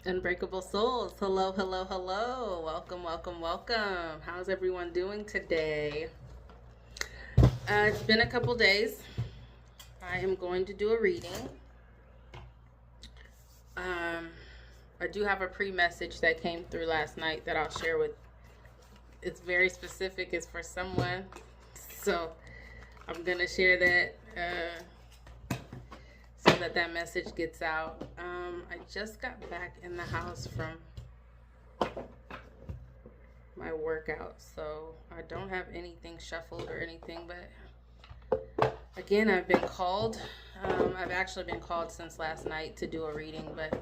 Unbreakable Souls. Hello, hello, hello. Welcome, welcome, welcome. How's everyone doing today? It's been a couple days. I am going to do a reading. I do have a pre-message that came through last night that I'll share with. It's very specific. It's for someone. So I'm going to share that so that message gets out. I just got back in the house from my workout, so I don't have anything shuffled or anything, but again, I've been called. I've actually been called since last night to do a reading, but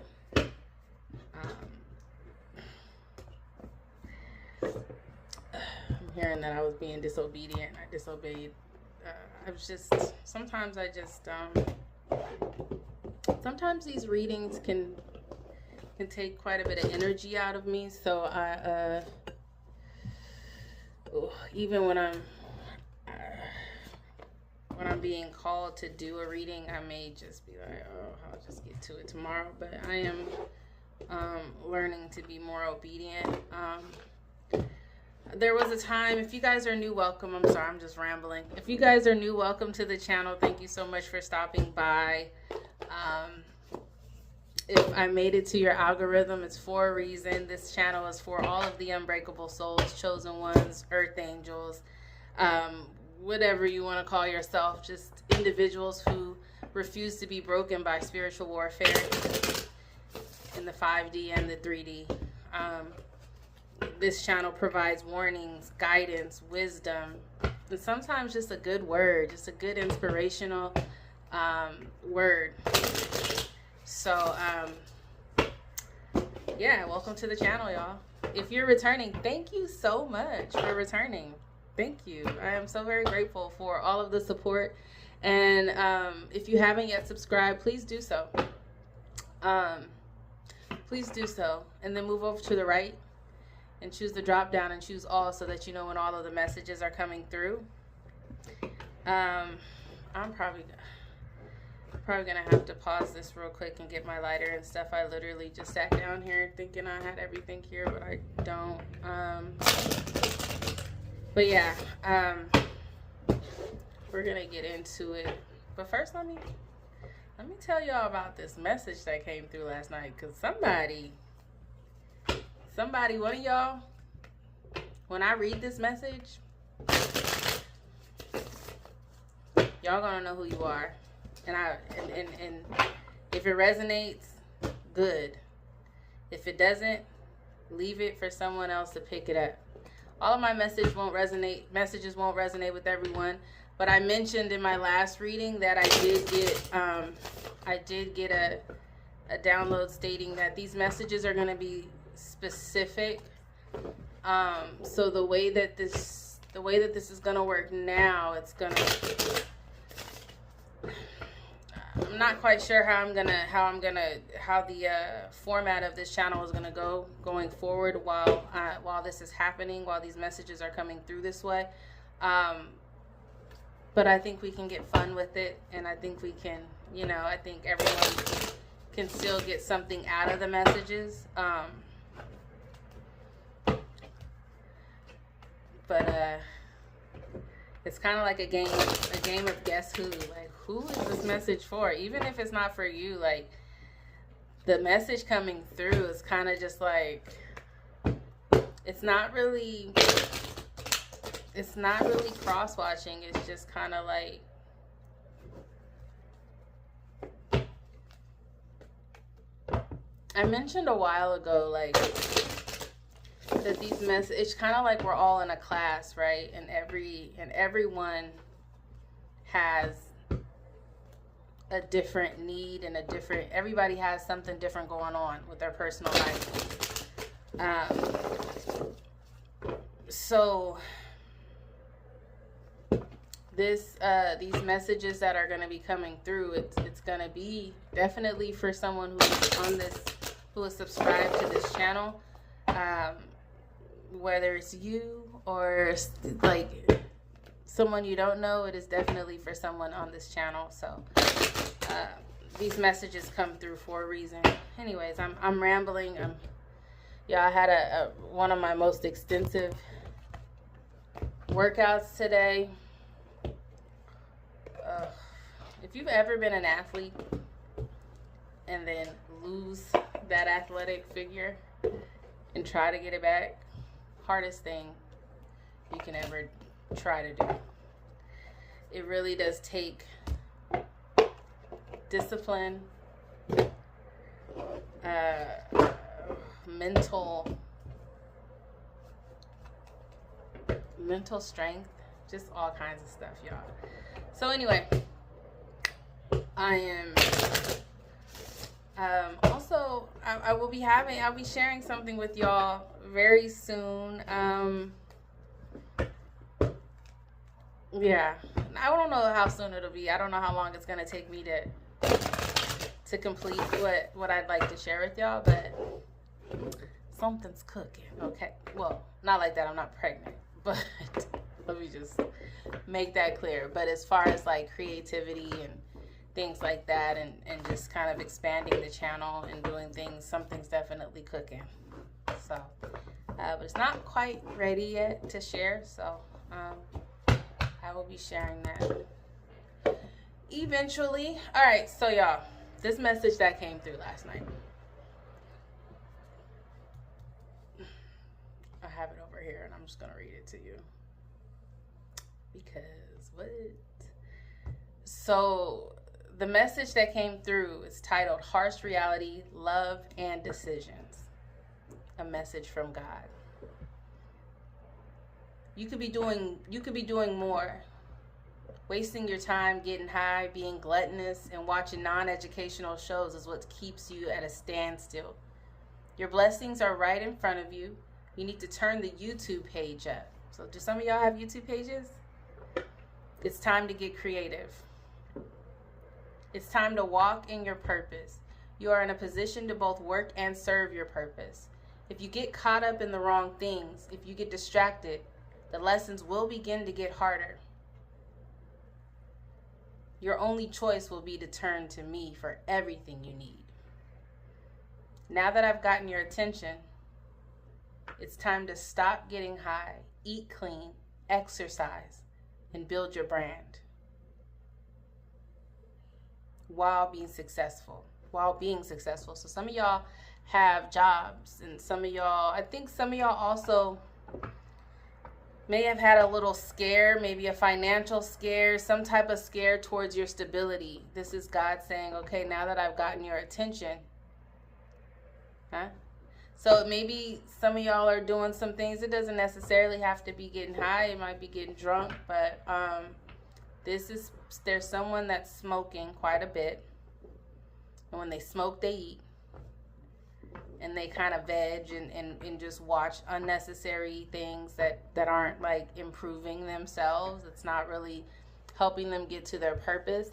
I'm hearing that I was being disobedient. I disobeyed. Sometimes these readings can take quite a bit of energy out of me, so even when I'm being called to do a reading, I may just be like, oh, I'll just get to it tomorrow. But I am learning to be more obedient. There was a time, if you guys are new, welcome. I'm sorry, I'm just rambling. If you guys are new, welcome to the channel. Thank you so much for stopping by. If I made it to your algorithm, it's for a reason. This channel is for all of the unbreakable souls, chosen ones, earth angels, whatever you want to call yourself, just individuals who refuse to be broken by spiritual warfare in the 5D and the 3D. This channel provides warnings, guidance, wisdom, and sometimes just a good word, just a good inspirational word. So, yeah, welcome to the channel, y'all. If you're returning, thank you so much for returning. Thank you. I am so very grateful for all of the support. And if you haven't yet subscribed, please do so. Please do so. And then move over to the right and choose the drop down and choose all so that you know when all of the messages are coming through. I'm probably gonna have to pause this real quick and get my lighter and stuff. I literally just sat down here thinking I had everything here, but I don't. But yeah, we're gonna get into it. But first, let me tell y'all about this message that came through last night. Cause somebody, one of y'all, when I read this message, y'all gonna know who you are. And if it resonates, good. If it doesn't, leave it for someone else to pick it up. All of my messages won't resonate with everyone, but I mentioned in my last reading that I did get a download stating that these messages are going to be specific. So the way that this is going to work now, I'm not quite sure how the format of this channel is gonna go going forward while this is happening, while these messages are coming through this way. But I think we can get fun with it, and I think we can, I think everyone can still get something out of the messages. But it's kind of like a game of guess who. Like, who is this message for? Even if it's not for you, like, the message coming through is kind of just like, it's not really cross-watching. It's just kind of like, I mentioned a while ago, like, that these it's kind of like we're all in a class, right? And everyone has a different need and everybody has something different going on with their personal life. So these messages that are going to be coming through, it's going to be definitely for someone who is subscribed to this channel. Whether it's you or like someone you don't know, it is definitely for someone on this channel. So these messages come through for a reason. Anyways, I'm rambling. Yeah, I had a one of my most extensive workouts today. If you've ever been an athlete and then lose that athletic figure and try to get it back, hardest thing you can ever try to do. It really does take discipline, mental strength, just all kinds of stuff, y'all. So anyway, I am also I'll be sharing something with y'all very soon. Yeah, I don't know how soon it'll be. I don't know how long it's gonna take me to complete what I'd like to share with y'all, but something's cooking. Okay, well, not like that. I'm not pregnant, but let me just make that clear. But as far as like creativity and things like that, and just kind of expanding the channel and doing things, something's definitely cooking. So, but it's not quite ready yet to share. So, I will be sharing that eventually. All right, so y'all, this message that came through last night. I have it over here, and I'm just gonna read it to you because what? So the message that came through is titled "Harsh Reality, Love, and Decisions." A message from God. You could be doing more. Wasting your time getting high, being gluttonous, and watching non-educational shows is what keeps you at a standstill. Your blessings are right in front of you. You need to turn the YouTube page up. So do some of y'all have YouTube pages? It's time to get creative. It's time to walk in your purpose. You are in a position to both work and serve your purpose. If you get caught up in the wrong things, if you get distracted, the lessons will begin to get harder. Your only choice will be to turn to me for everything you need. Now that I've gotten your attention, it's time to stop getting high, eat clean, exercise, and build your brand while being successful. So some of y'all have jobs, and I think some of y'all also may have had a little scare, maybe a financial scare, some type of scare towards your stability. This is God saying, okay, now that I've gotten your attention, So maybe some of y'all are doing some things. It doesn't necessarily have to be getting high. It might be getting drunk, but there's someone that's smoking quite a bit. And when they smoke, they eat. And they kind of veg and just watch unnecessary things that aren't like improving themselves. It's not really helping them get to their purpose.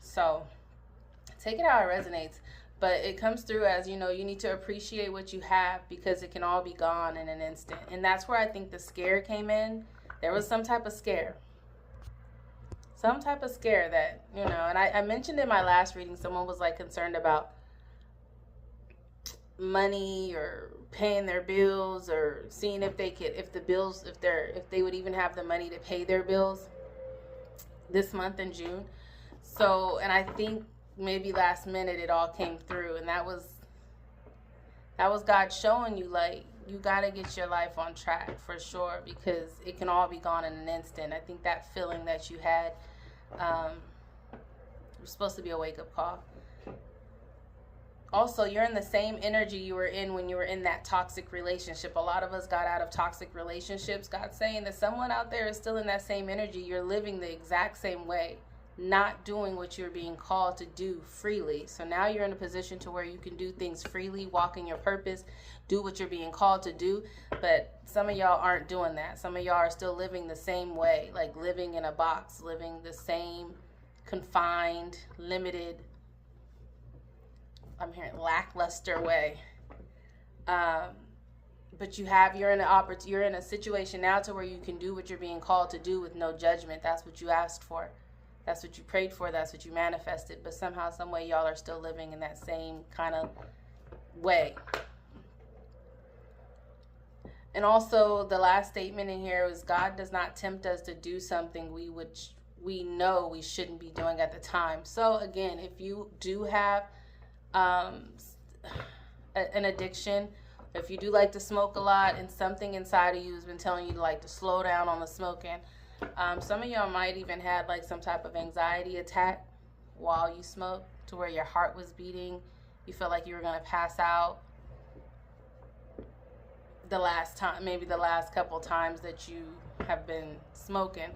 So take it how it resonates. But it comes through as, you need to appreciate what you have because it can all be gone in an instant. And that's where I think the scare came in. There was some type of scare. Some type of scare that, and I mentioned in my last reading, someone was like concerned about money or paying their bills or seeing if they would even have the money to pay their bills this month in June. So, and I think maybe last minute it all came through, and that was God showing you, like, you got to get your life on track for sure, because it can all be gone in an instant. I think that feeling that you had was supposed to be a wake-up call. Also, you're in the same energy you were in when you were in that toxic relationship. A lot of us got out of toxic relationships. God's saying that someone out there is still in that same energy. You're living the exact same way, not doing what you're being called to do freely. So now you're in a position to where you can do things freely, walk in your purpose, do what you're being called to do. But some of y'all aren't doing that. Some of y'all are still living the same way, like living in a box, living the same confined, limited, I'm hearing lackluster way. But you're in a situation now to where you can do what you're being called to do with no judgment. That's what you asked for. That's what you prayed for. That's what you manifested. But somehow, some way, y'all are still living in that same kind of way. And also, the last statement in here was, God does not tempt us to do something we know we shouldn't be doing at the time. So again, if you do have an addiction, if you do like to smoke a lot and something inside of you has been telling you to like to slow down on the smoking, some of y'all might even had like some type of anxiety attack while you smoke, to where your heart was beating, you felt like you were going to pass out the last time, maybe the last couple times that you have been smoking.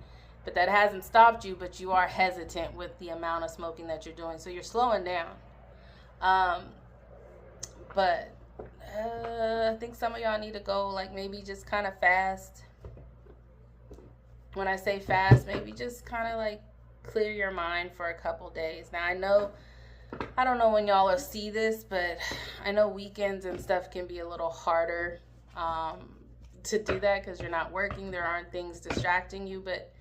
But that hasn't stopped you, but you are hesitant with the amount of smoking that you're doing, so you're slowing down. But I think some of y'all need to go like maybe just kind of fast. When I say fast, maybe just kind of like clear your mind for a couple days. Now I don't know when y'all will see this, but I know weekends and stuff can be a little harder to do that because you're not working. There aren't things distracting you. But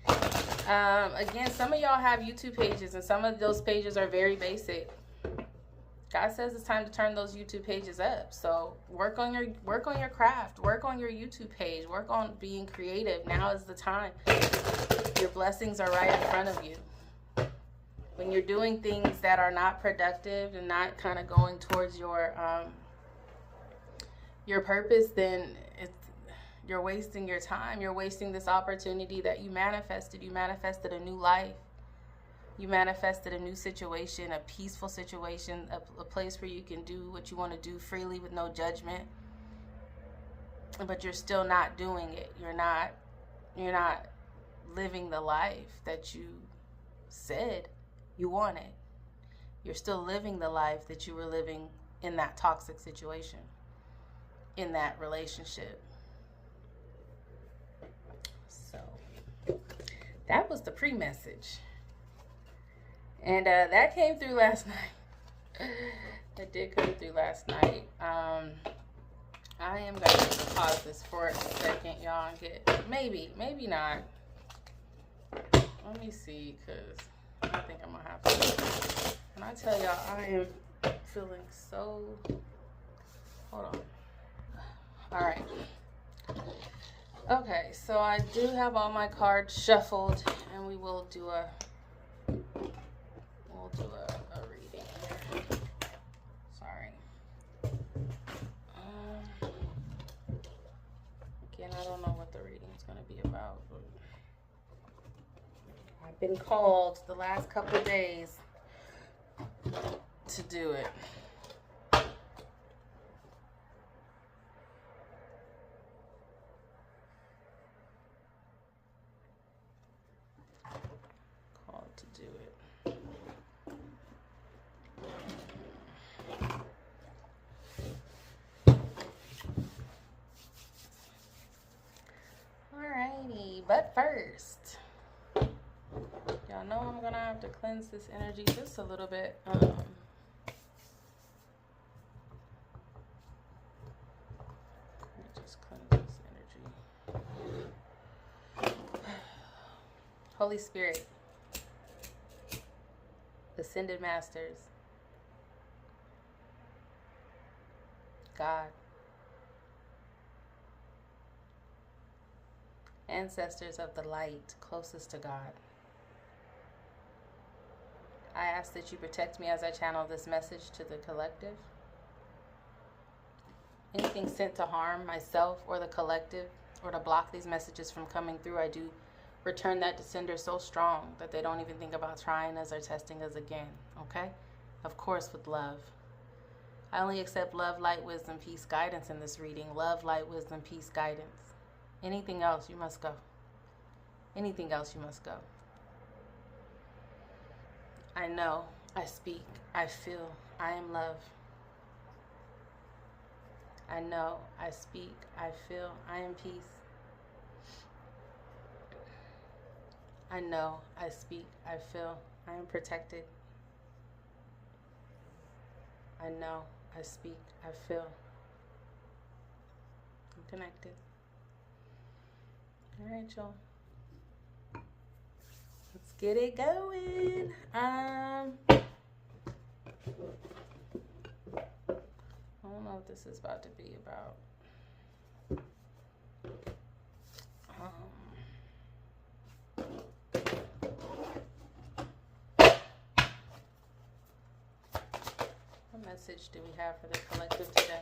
again, some of y'all have YouTube pages, and some of those pages are very basic. God says it's time to turn those YouTube pages up. So work on your craft, work on your YouTube page, work on being creative. Now is the time. Your blessings are right in front of you. When you're doing things that are not productive and not kind of going towards your purpose, then you're wasting your time. You're wasting this opportunity that you manifested. You manifested a new life. You manifested a new situation, a peaceful situation, a place where you can do what you want to do freely with no judgment. But you're still not doing it. You're not living the life that you said you wanted. You're still living the life that you were living in that toxic situation, in that relationship. So that was the pre-message. And that came through last night. That did come through last night. I am going to pause this for a second, y'all, and get, maybe not. Let me see, because I think I'm going to have to. And I tell y'all, I am feeling so, hold on. All right. Okay, so I do have all my cards shuffled, and we will do a reading here. Sorry. Again, I don't know what the reading is going to be about, but I've been called the last couple of days to do it. But first, y'all know I'm gonna have to cleanse this energy just a little bit. Let me just cleanse this energy. Holy Spirit, Ascended Masters, God, ancestors of the light closest to God, I ask that you protect me as I channel this message to the collective. Anything sent to harm myself or the collective or to block these messages from coming through, I do return that to sender so strong that they don't even think about trying us or testing us again, okay? Of course, with love. I only accept love, light, wisdom, peace, guidance in this reading. Love, light, wisdom, peace, guidance. Anything else, you must go. Anything else, you must go. I know, I speak, I feel, I am love. I know, I speak, I feel, I am peace. I know, I speak, I feel, I am protected. I know, I speak, I feel, I'm connected. All right, y'all. Let's get it going. I don't know what this is about to be about. What message do we have for the collective today?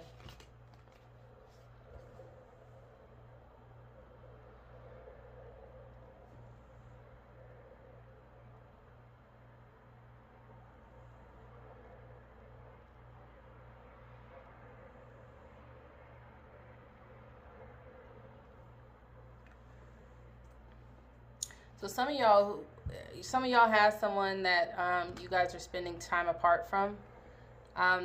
So some of y'all have someone that you guys are spending time apart from.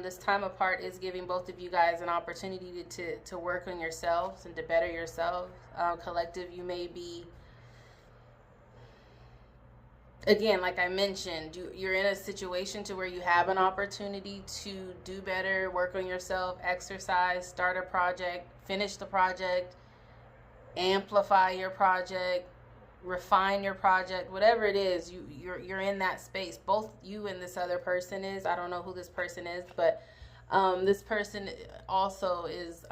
This time apart is giving both of you guys an opportunity to work on yourselves and to better yourselves. Collective, you may be, again, like I mentioned, you're in a situation to where you have an opportunity to do better, work on yourself, exercise, start a project, finish the project, amplify your project, refine your project, whatever it is. You're in that space. Both you and this other person is. I don't know who this person is, but this person also is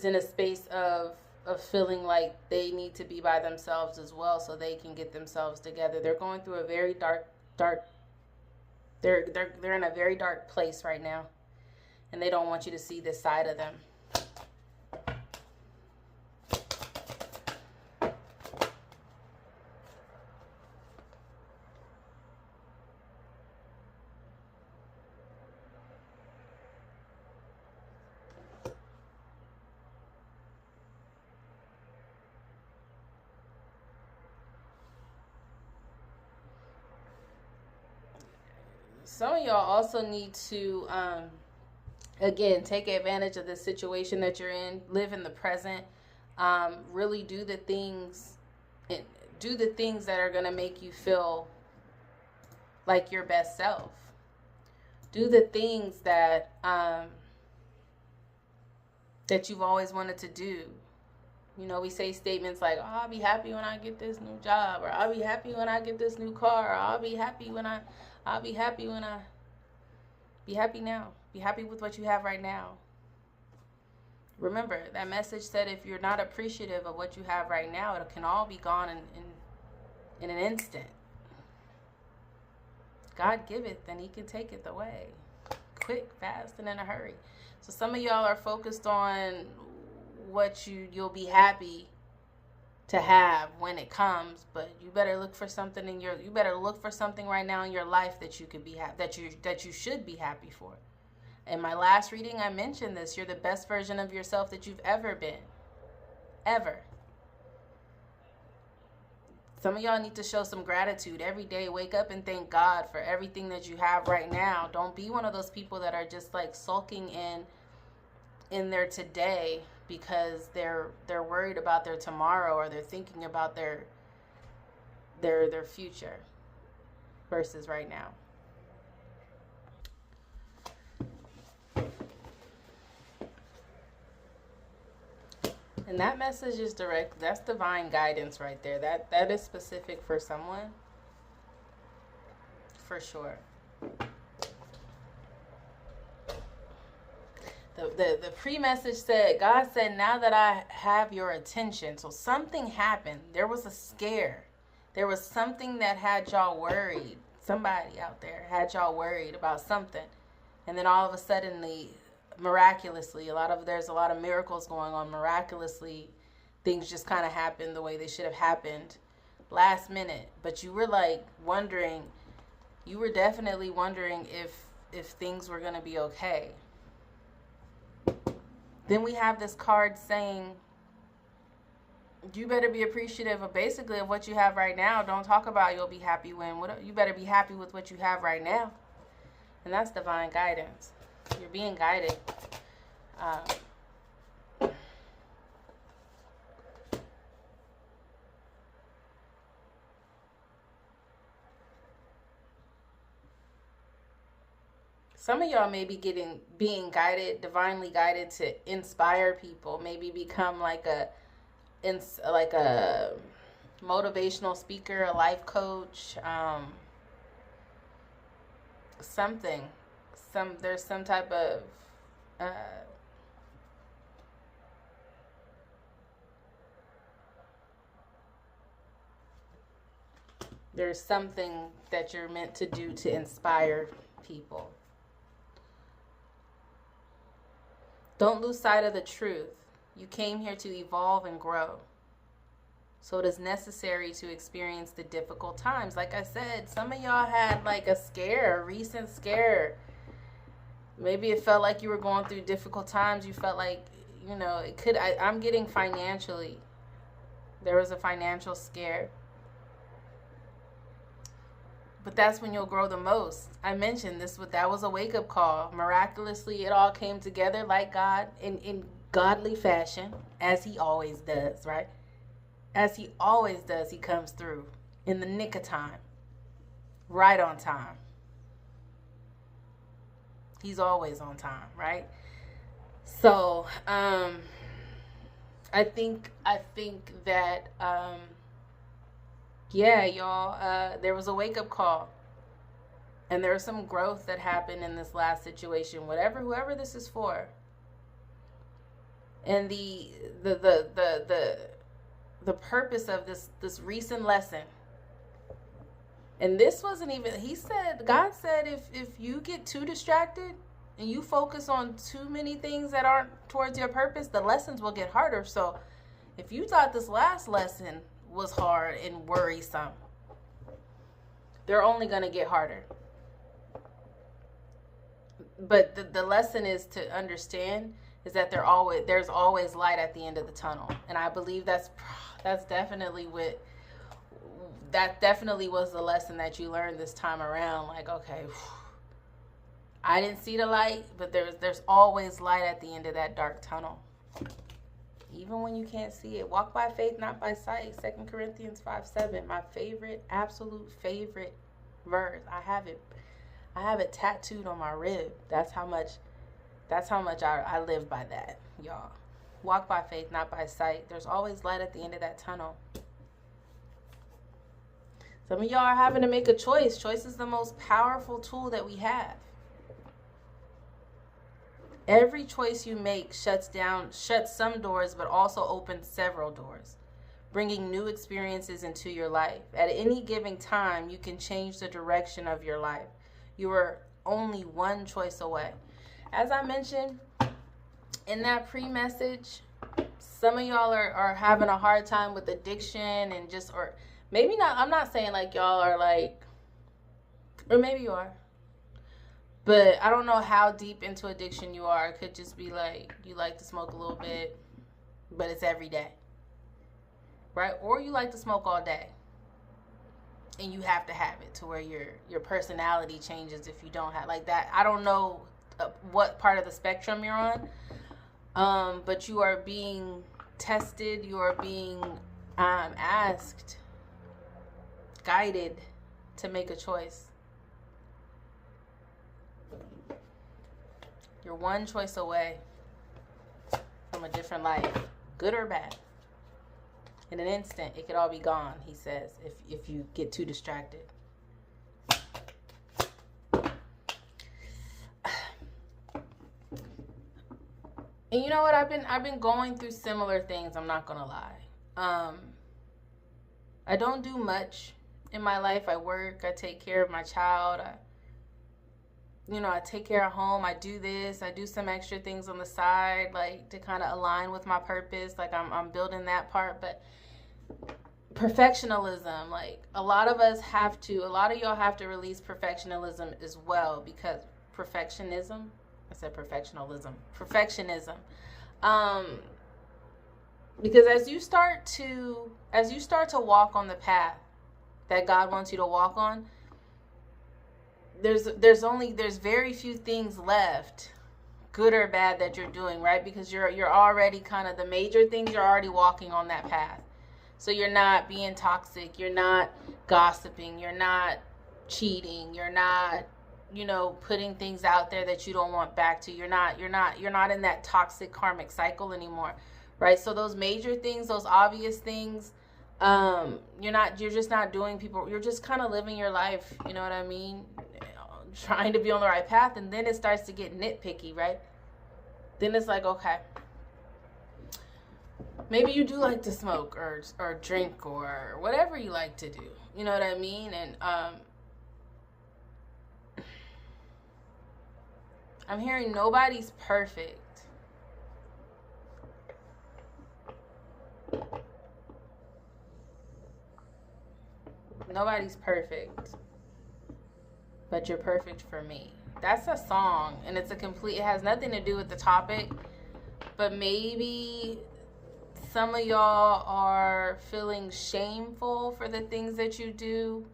in a space of feeling like they need to be by themselves as well, so they can get themselves together. They're going through a very dark. They're in a very dark place right now, and they don't want you to see this side of them. Some of y'all also need to, again, take advantage of the situation that you're in. Live in the present. Really do the things that are going to make you feel like your best self. Do the things that that you've always wanted to do. You know, we say statements like, oh, I'll be happy when I get this new job, or I'll be happy when I get this new car, or I'll be happy now. Be happy with what you have right now. Remember, that message said if you're not appreciative of what you have right now, it can all be gone in an instant. God giveth, and he can take it away. Quick, fast, and in a hurry. So some of y'all are focused on what you'll be happy to have when it comes, but you better look for something right now in your life that you could be that you should be happy for. In my last reading, I mentioned this. You're the best version of yourself that you've ever been. Ever. Some of y'all need to show some gratitude every day. Wake up and thank God for everything that you have right now. Don't be one of those people that are just like sulking in their today because they're worried about their tomorrow, or they're thinking about their future versus right now. And that message is direct. That's divine guidance right there. That is specific for someone. For sure. The pre-message said, God said, now that I have your attention. So something happened. There was a scare. There was something that had y'all worried. Somebody out there had y'all worried about something. And then all of a sudden, miraculously, there's a lot of miracles going on. Miraculously, things just kind of happened the way they should have happened last minute. But you were like wondering, you were definitely wondering if things were going to be okay. Then we have this card saying, you better be appreciative of basically of what you have right now. Don't talk about you'll be happy when. You better be happy with what you have right now. And that's divine guidance. You're being guided. Some of y'all may be being guided, divinely guided to inspire people. Maybe become like a motivational speaker, a life coach, something. There's some type of there's something that you're meant to do to inspire people. Don't lose sight of the truth. You came here to evolve and grow. So it is necessary to experience the difficult times. Like I said, some of y'all had like a recent scare. Maybe it felt like you were going through difficult times. You felt like, it could, I'm getting financially. There was a financial scare. But that's when you'll grow the most. I mentioned that was a wake-up call. Miraculously, it all came together like God in godly fashion, as he always does, right? As he always does, he comes through in the nick of time, right on time. He's always on time, right? So, I think that, yeah, y'all, there was a wake-up call. And there was some growth that happened in this last situation, whoever this is for. And the purpose of this recent lesson. And this wasn't even, God said, if you get too distracted and you focus on too many things that aren't towards your purpose, the lessons will get harder. So if you thought this last lesson was hard and worrisome, they're only going to get harder. But the lesson is to understand is that there's always light at the end of the tunnel. And I believe that's definitely that definitely was the lesson that you learned this time around. Like, okay, I didn't see the light, but there's always light at the end of that dark tunnel. Even when you can't see it. Walk by faith, not by sight. 2 Corinthians 5:7. My favorite, absolute favorite verse. I have it tattooed on my rib. That's how much I live by that, y'all. Walk by faith, not by sight. There's always light at the end of that tunnel. Some of y'all are having to make a choice. Choice is the most powerful tool that we have. Every choice you make shuts some doors, but also opens several doors, bringing new experiences into your life. At any given time, you can change the direction of your life. You are only one choice away. As I mentioned in that pre-message, some of y'all are having a hard time with addiction and or maybe not. I'm not saying like y'all are like, or maybe you are. But I don't know how deep into addiction you are. It could just be like you like to smoke a little bit, but it's every day, right? Or you like to smoke all day, and you have to have it to where your personality changes if you don't have like that. I don't know what part of the spectrum you're on, but you are being tested. You are being asked, guided to make a choice. You're one choice away from a different life, good or bad. In an instant, it could all be gone, he says, if you get too distracted. And you know what? I've been going through similar things, I'm not gonna lie. I don't do much in my life. I work, I take care of my child, I take care of home. I do this. I do some extra things on the side, like to kind of align with my purpose. Like I'm building that part. But perfectionism, like a lot of y'all have to release perfectionism as well, because perfectionism. Because as you start to walk on the path that God wants you to walk on, there's very few things left, good or bad, that you're doing, right? Because you're already kind of the major things, you're already walking on that path. So you're not being toxic, you're not gossiping, you're not cheating, you're not, putting things out there that you don't want back to. You're not in that toxic karmic cycle anymore, right? So those major things, those obvious things, You're just not doing people, you're just kind of living your life, you know what I mean? Trying to be on the right path, and then it starts to get nitpicky, right? Then it's like, okay, maybe you do like to smoke or drink or whatever you like to do, you know what I mean? And I'm hearing nobody's perfect. Nobody's perfect, but you're perfect for me. That's a song, and it has nothing to do with the topic, but maybe some of y'all are feeling shameful for the things that you do,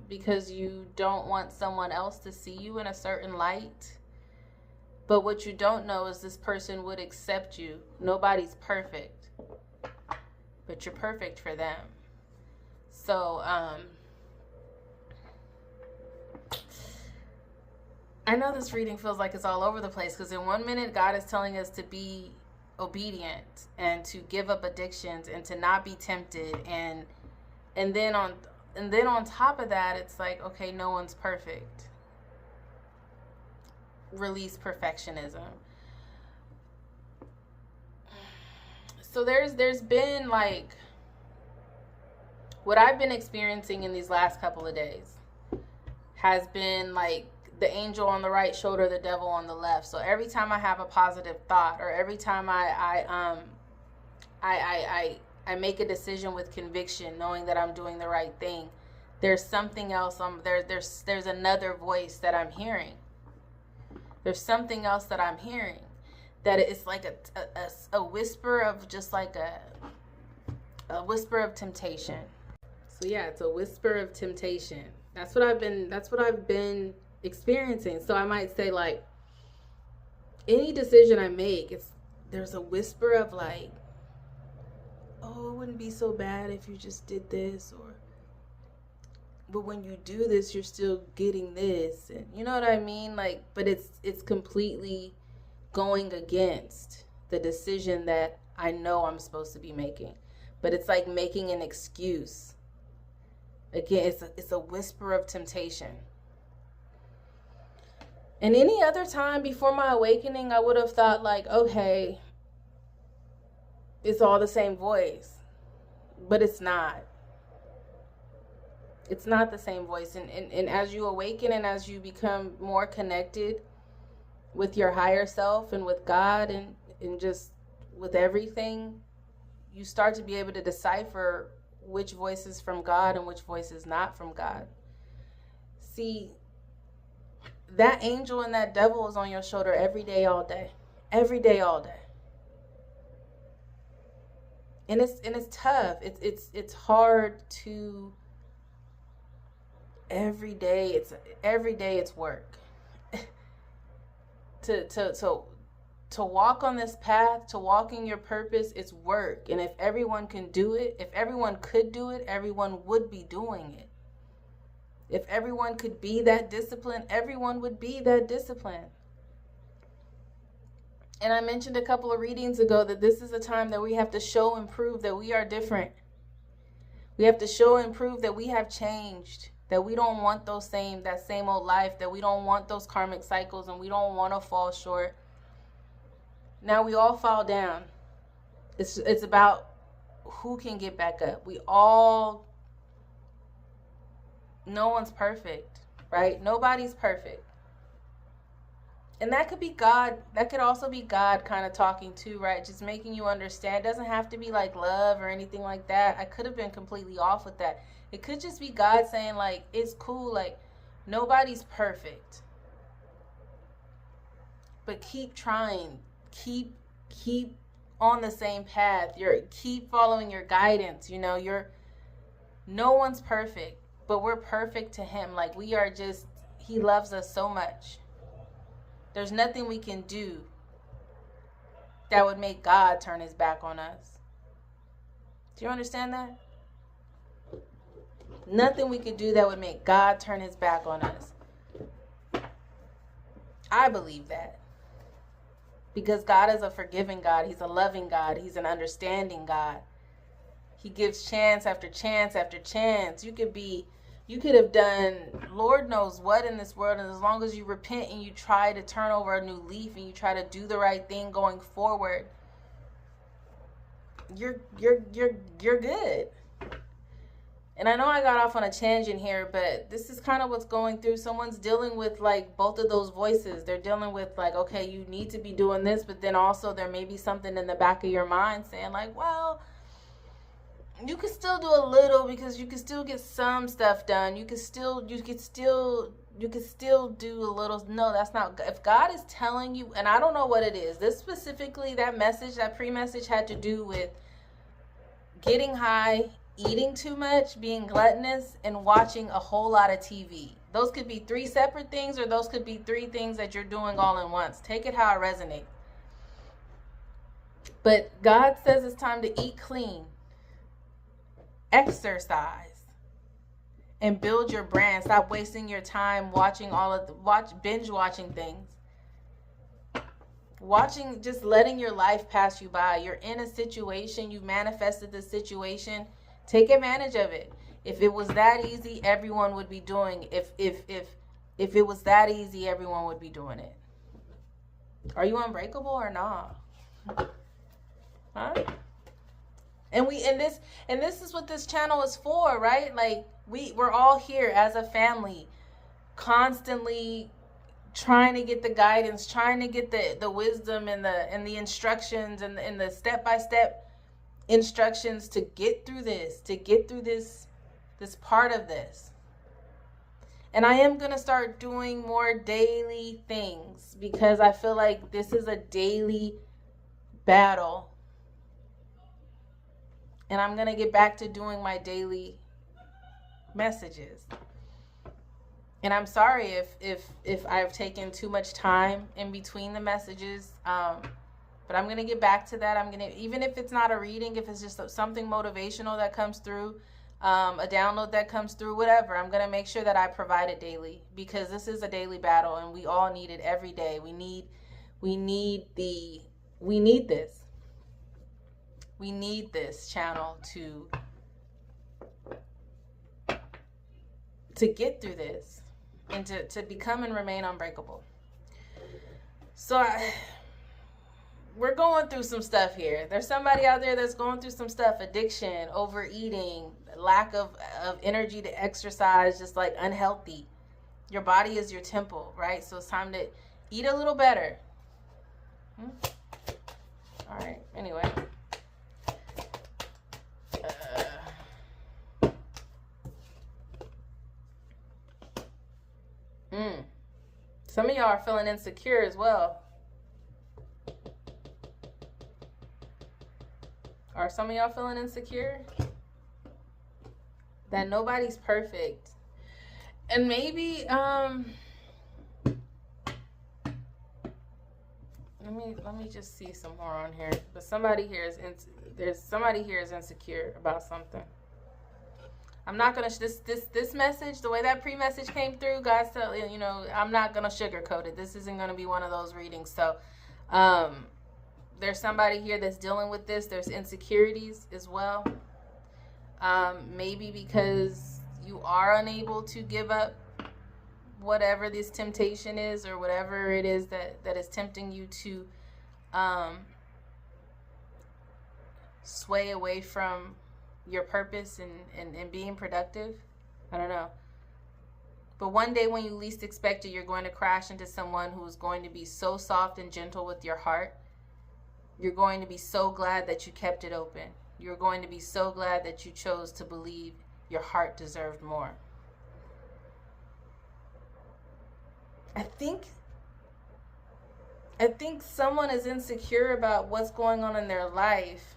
because you don't want someone else to see you in a certain light. But what you don't know is this person would accept you. Nobody's perfect, but you're perfect for them. So, I know this reading feels like it's all over the place, because in 1 minute, God is telling us to be obedient and to give up addictions and to not be tempted. And then on top of that, it's like, okay, no one's perfect. Release perfectionism. So there's been like, what I've been experiencing in these last couple of days has been like the angel on the right shoulder, the devil on the left. So every time I have a positive thought, or every time I make a decision with conviction, knowing that I'm doing the right thing, there's something else. There's another voice that I'm hearing. There's something else that I'm hearing, that it's like a whisper of, just like a whisper of temptation. So yeah, it's a whisper of temptation. That's what I've been experiencing. So I might say, like, any decision I make, there's a whisper of like, oh, it wouldn't be so bad if you just did this, but when you do this, you're still getting this, and you know what I mean? Like, but it's completely going against the decision that I know I'm supposed to be making. But it's like making an excuse. Again, it's a whisper of temptation. And any other time before my awakening, I would have thought like, okay, it's all the same voice. But it's not. It's not the same voice. And as you awaken and as you become more connected with your higher self and with God and just with everything, you start to be able to decipher which voice is from God and which voice is not from God. See, that angel and that devil is on your shoulder every day, all day. Every day, all day. And it's tough. It's hard to every day it's work. To walk on this path, to walk in your purpose, it's work. And if everyone can do it, if everyone could do it, everyone would be doing it. If everyone could be that disciplined, everyone would be that disciplined. And I mentioned a couple of readings ago that this is a time that we have to show and prove that we are different. We have to show and prove that we have changed, that we don't want that same old life, that we don't want those karmic cycles, and we don't want to fall short. Now we all fall down. It's about who can get back up. No one's perfect, right? Nobody's perfect. And that could be God. That could also be God kind of talking too, right? Just making you understand. It doesn't have to be like love or anything like that. I could have been completely off with that. It could just be God saying, like, it's cool. Like, nobody's perfect. But keep trying. Keep on the same path. Keep following your guidance. You know, no one's perfect, but we're perfect to him. Like, he loves us so much. There's nothing we can do that would make God turn his back on us. Do you understand that? Nothing we could do that would make God turn his back on us. I believe that. Because God is a forgiving God. He's a loving God. He's an understanding God. He gives chance after chance after chance. You could have done Lord knows what in this world, and as long as you repent and you try to turn over a new leaf and you try to do the right thing going forward, you're good. And I know I got off on a tangent here, but this is kind of what's going through. Someone's dealing with like both of those voices. They're dealing with like, okay, you need to be doing this, but then also there may be something in the back of your mind saying like, well, you could still do a little because you can still get some stuff done. You could still do a little. No, that's not. If God is telling you, and I don't know what it is. This specifically, that message, that pre-message had to do with getting high, eating too much, being gluttonous, and watching a whole lot of TV. Those could be 3 separate things, or those could be 3 things that you're doing all in once. Take it how it resonates. But God says it's time to eat clean, exercise, and build your brand. Stop wasting your time watching binge watching things. Just letting your life pass you by. You're in a situation, you've manifested the situation. Take advantage of it. If it was that easy, everyone would be doing it. If it was that easy, everyone would be doing it. Are you unbreakable or not? Huh? And this is what this channel is for, right? Like we're all here as a family, constantly trying to get the guidance, trying to get the wisdom and the instructions and the step-by-step instructions to get through this part of this. And I am going to start doing more daily things because I feel like this is a daily battle. And I'm going to get back to doing my daily messages. And I'm sorry if I've taken too much time in between the messages. But I'm going to get back to that. Even if it's not a reading, if it's just something motivational that comes through, a download that comes through, whatever, I'm going to make sure that I provide it daily, because this is a daily battle and we all need it every day. We need this. We need this channel to get through this and to become and remain unbreakable. So we're going through some stuff here. There's somebody out there that's going through some stuff: addiction, overeating, lack of energy to exercise, just like unhealthy. Your body is your temple, right? So it's time to eat a little better. All right. Anyway. Some of y'all are feeling insecure as well. Are some of y'all feeling insecure? That nobody's perfect. And maybe, let me just see some more on here. But somebody here is insecure about something. I'm not gonna this message, the way that pre-message came through, guys, I'm not gonna sugarcoat it. This isn't gonna be one of those readings. So, there's somebody here that's dealing with this. There's insecurities as well. Maybe because you are unable to give up whatever this temptation is, or whatever it is that is tempting you to sway away from your purpose and being productive. I don't know. But one day when you least expect it, you're going to crash into someone who is going to be so soft and gentle with your heart. You're going to be so glad that you kept it open. You're going to be so glad that you chose to believe your heart deserved more. I think someone is insecure about what's going on in their life.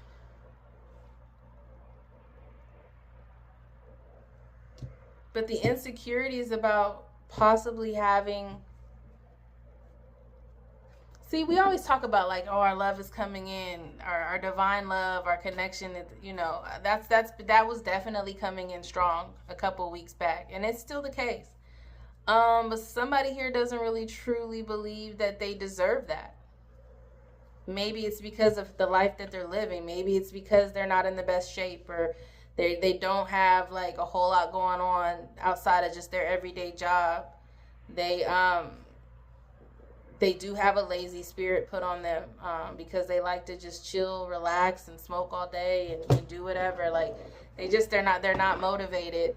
But the insecurity is about possibly having... See, we always talk about like, oh, our love is coming in, our divine love, our connection, that was definitely coming in strong a couple weeks back. And it's still the case. But somebody here doesn't really truly believe that they deserve that. Maybe it's because of the life that they're living. Maybe it's because they're not in the best shape, or they don't have like a whole lot going on outside of just their everyday job. They they do have a lazy spirit put on them, because they like to just chill, relax, and smoke all day and do whatever. Like they're not motivated.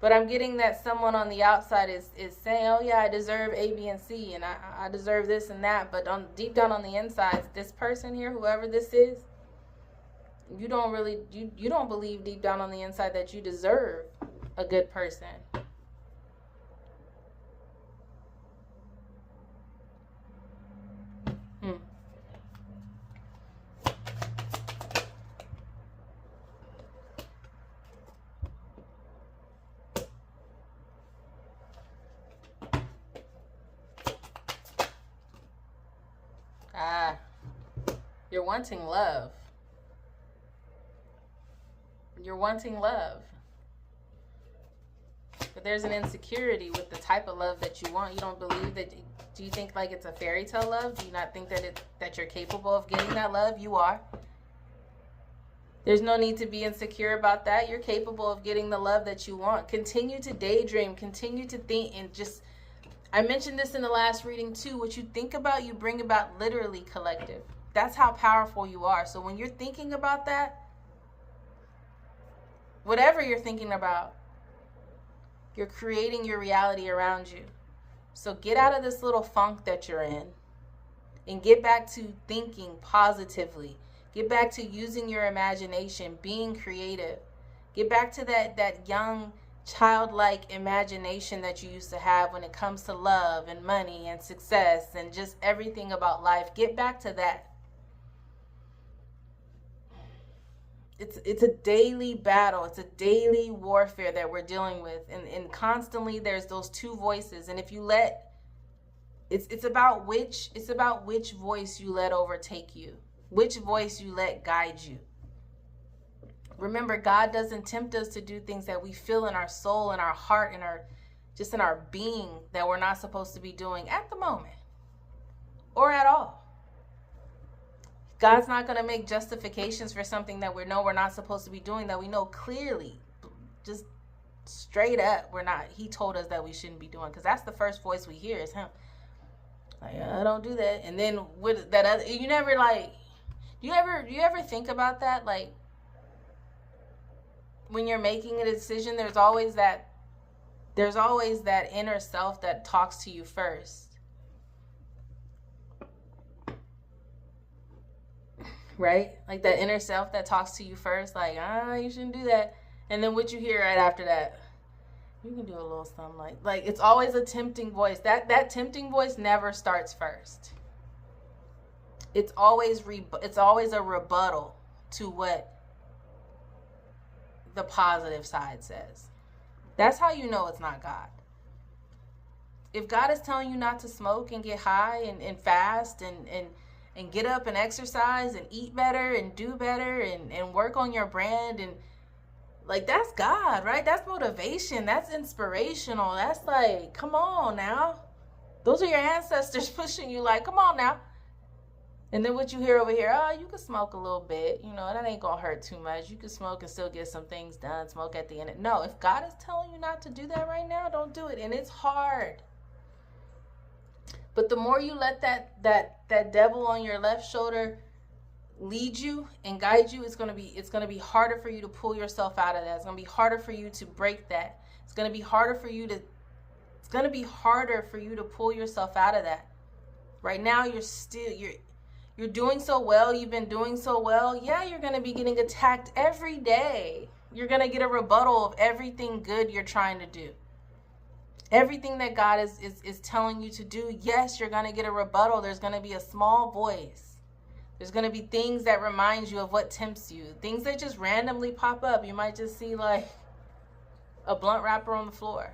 But I'm getting that someone on the outside is saying, oh yeah, I deserve A, B, and C, and I deserve this and that. But deep down on the inside, this person here, whoever this is, you don't believe deep down on the inside that you deserve a good person. You're wanting love. You're wanting love. But there's an insecurity with the type of love that you want. You don't believe that. Do you think like it's a fairy tale love? Do you not think that you're capable of getting that love? You are. There's no need to be insecure about that. You're capable of getting the love that you want. Continue to daydream. Continue to think, and just, I mentioned this in the last reading too. What you think about, you bring about, literally, collective. That's how powerful you are. So when you're thinking about that, whatever you're thinking about, you're creating your reality around you. So get out of this little funk that you're in and get back to thinking positively. Get back to using your imagination, being creative. Get back to that young, childlike imagination that you used to have when it comes to love and money and success and just everything about life. Get back to that. It's a daily battle. It's a daily warfare that we're dealing with. And constantly there's those two voices. And if you let, it's about which voice you let overtake you. Which voice you let guide you. Remember, God doesn't tempt us to do things that we feel in our soul, in our heart, in our being that we're not supposed to be doing at the moment. Or at all. God's not going to make justifications for something that we know we're not supposed to be doing, that we know clearly, just straight up, we're not. He told us that we shouldn't be doing, because that's the first voice we hear is him. Like, I don't do that. And then with that other, you never like, you ever think about that? Like, when you're making a decision, there's always that inner self that talks to you first. Right? Like that inner self that talks to you first, like, you shouldn't do that. And then what you hear right after that, you can do a little something like it's always a tempting voice. That tempting voice never starts first. It's always a rebuttal to what the positive side says. That's how you know it's not God. If God is telling you not to smoke and get high and fast and get up and exercise and eat better and do better and work on your brand, and like, that's God, right? That's motivation. That's inspirational. That's like, come on now. Those are your ancestors pushing you, like, come on now. And then what you hear over here, you can smoke a little bit. You know, that ain't going to hurt too much. You can smoke and still get some things done. Smoke at the end. No, if God is telling you not to do that right now, don't do it. And it's hard. But the more you let that devil on your left shoulder lead you and guide you, it's gonna be harder for you to pull yourself out of that. It's gonna be harder for you to break that. It's gonna be harder for you to pull yourself out of that. Right now you're doing so well, you've been doing so well. Yeah, you're gonna be getting attacked every day. You're gonna get a rebuttal of everything good you're trying to do. Everything that God is telling you to do, yes, you're going to get a rebuttal. There's going to be a small voice. There's going to be things that remind you of what tempts you. Things that just randomly pop up. You might just see like a blunt wrapper on the floor.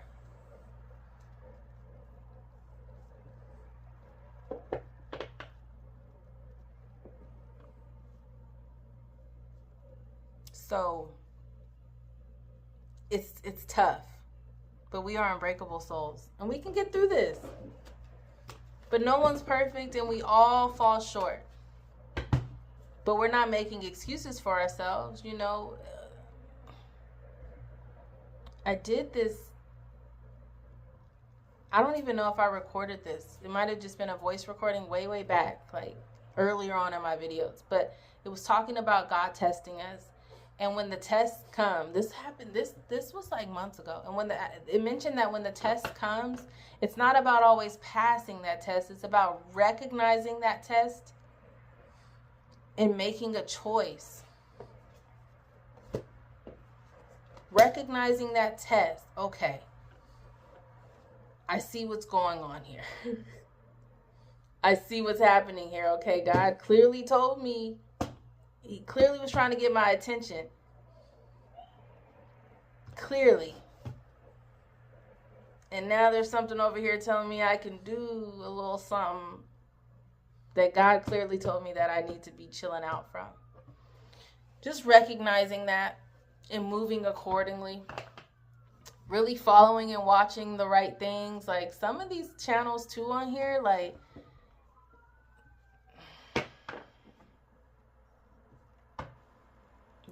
So it's tough. But we are unbreakable souls. And we can get through this. But no one's perfect and we all fall short. But we're not making excuses for ourselves, you know. I did this. I don't even know if I recorded this. It might have just been a voice recording way, way back, like earlier on in my videos. But it was talking about God testing us. And when the tests come, this happened, this was like months ago. And when it mentioned that when the test comes, it's not about always passing that test. It's about recognizing that test and making a choice. Recognizing that test. Okay. I see what's going on here. I see what's happening here. Okay, God clearly told me. He clearly was trying to get my attention. Clearly. And now there's something over here telling me I can do a little something that God clearly told me that I need to be chilling out from. Just recognizing that and moving accordingly. Really following and watching the right things. Like some of these channels too on here, like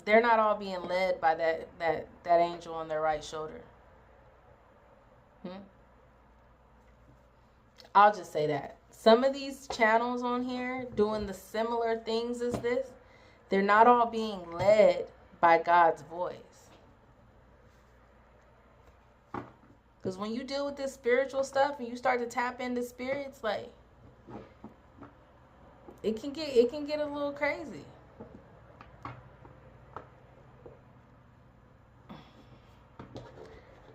they're not all being led by that angel on their right shoulder. I'll just say that. Some of these channels on here doing the similar things as this, they're not all being led by God's voice. Because when you deal with this spiritual stuff and you start to tap into spirits, like it can get a little crazy.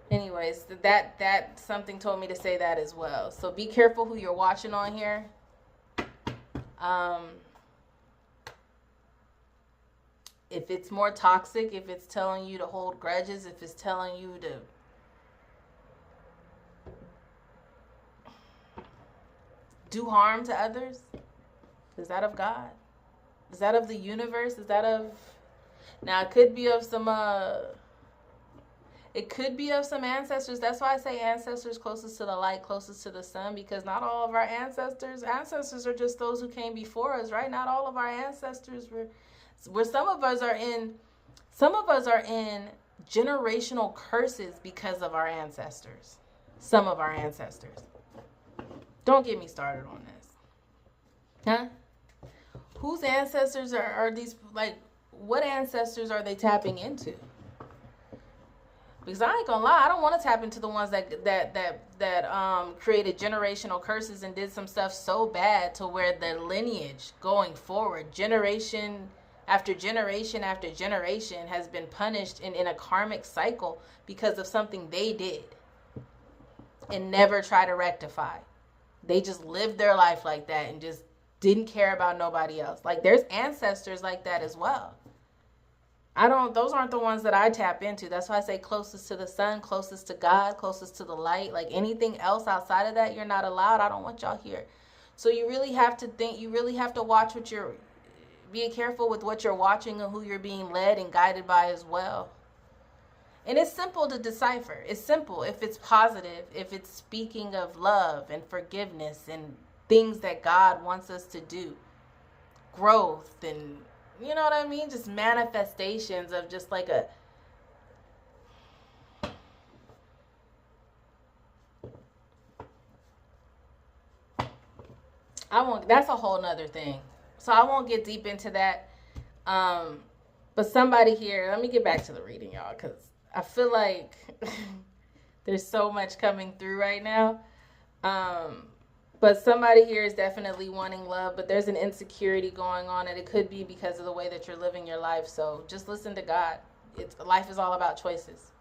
Anyways, that something told me to say that as well. So be careful who you're watching on here. If it's more toxic, if it's telling you to hold grudges, if it's telling you to do harm to others, is that of God? Is that of the universe? Is that of... Now, it could be of some ancestors. That's why I say ancestors closest to the light, closest to the sun, because not all of our ancestors are just those who came before us, right? Not all of our ancestors were some of us are in generational curses because of our ancestors. Some of our ancestors. Don't get me started on this. Huh? Whose ancestors are these, like, what ancestors are they tapping into? Because I ain't gonna lie, I don't want to tap into the ones that created generational curses and did some stuff so bad to where the lineage going forward, generation after generation after generation, has been punished in a karmic cycle because of something they did and never try to rectify. They just lived their life like that and just didn't care about nobody else. Like, there's ancestors like that as well. Those aren't the ones that I tap into. That's why I say closest to the sun, closest to God, closest to the light. Like, anything else outside of that, you're not allowed. I don't want y'all here. So you really have to think, you really have to watch be careful with what you're watching and who you're being led and guided by as well. And it's simple to decipher. It's simple if it's positive, if it's speaking of love and forgiveness and things that God wants us to do. Growth and, you know what I mean? Just manifestations of just like a... That's a whole nother thing. So I won't get deep into that. But somebody here, let me get back to the reading, y'all, because I feel like there's so much coming through right now. But somebody here is definitely wanting love, but there's an insecurity going on, and it could be because of the way that you're living your life. So just listen to God. Life is all about choices.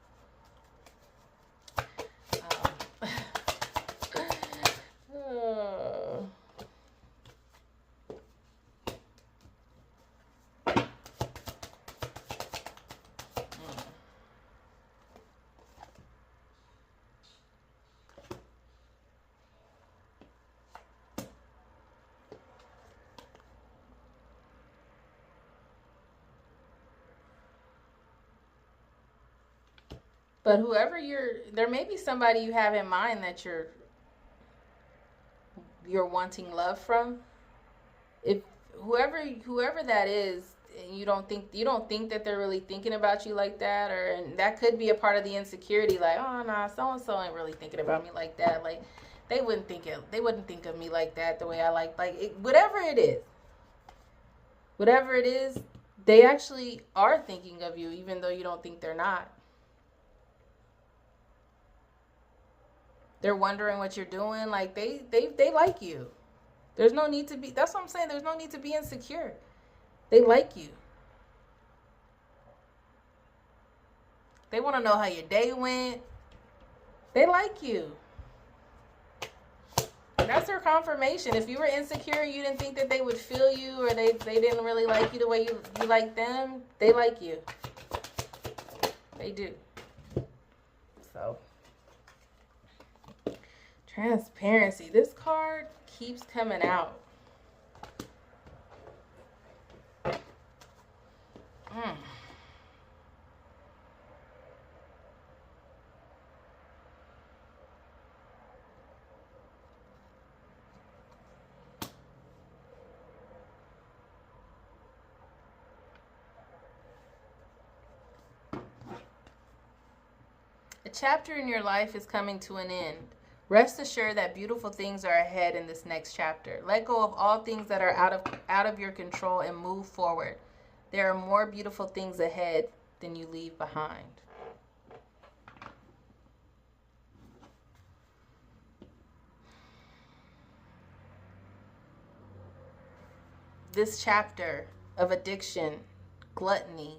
But whoever there may be somebody you have in mind that you're you're wanting love from, if whoever that is, and you don't think that they're really thinking about you like that, or and that could be a part of the insecurity, like, oh nah, so and so ain't really thinking about me like that, like they wouldn't think of me like that the way I like it, whatever it is, they actually are thinking of you, even though you don't think they're not. They're wondering what you're doing. Like they like you. There's no need to be. That's what I'm saying. There's no need to be insecure. They like you. They want to know how your day went. They like you. That's their confirmation. If you were insecure, you didn't think that they would feel you, or they didn't really like you the way you like them, they like you. They do. So, transparency. This card keeps coming out. A chapter in your life is coming to an end. Rest assured that beautiful things are ahead in this next chapter. Let go of all things that are out of your control and move forward. There are more beautiful things ahead than you leave behind. This chapter of addiction, gluttony,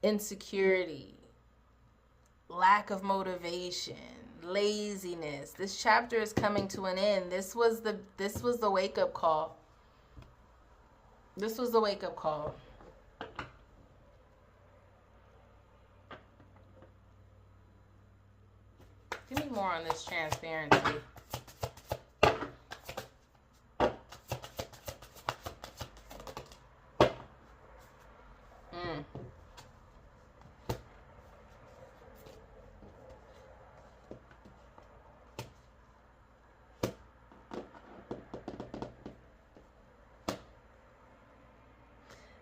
insecurity, lack of motivation, laziness. This chapter is coming to an end. This was the wake-up call. This was the wake-up call. Give me more on this transparency.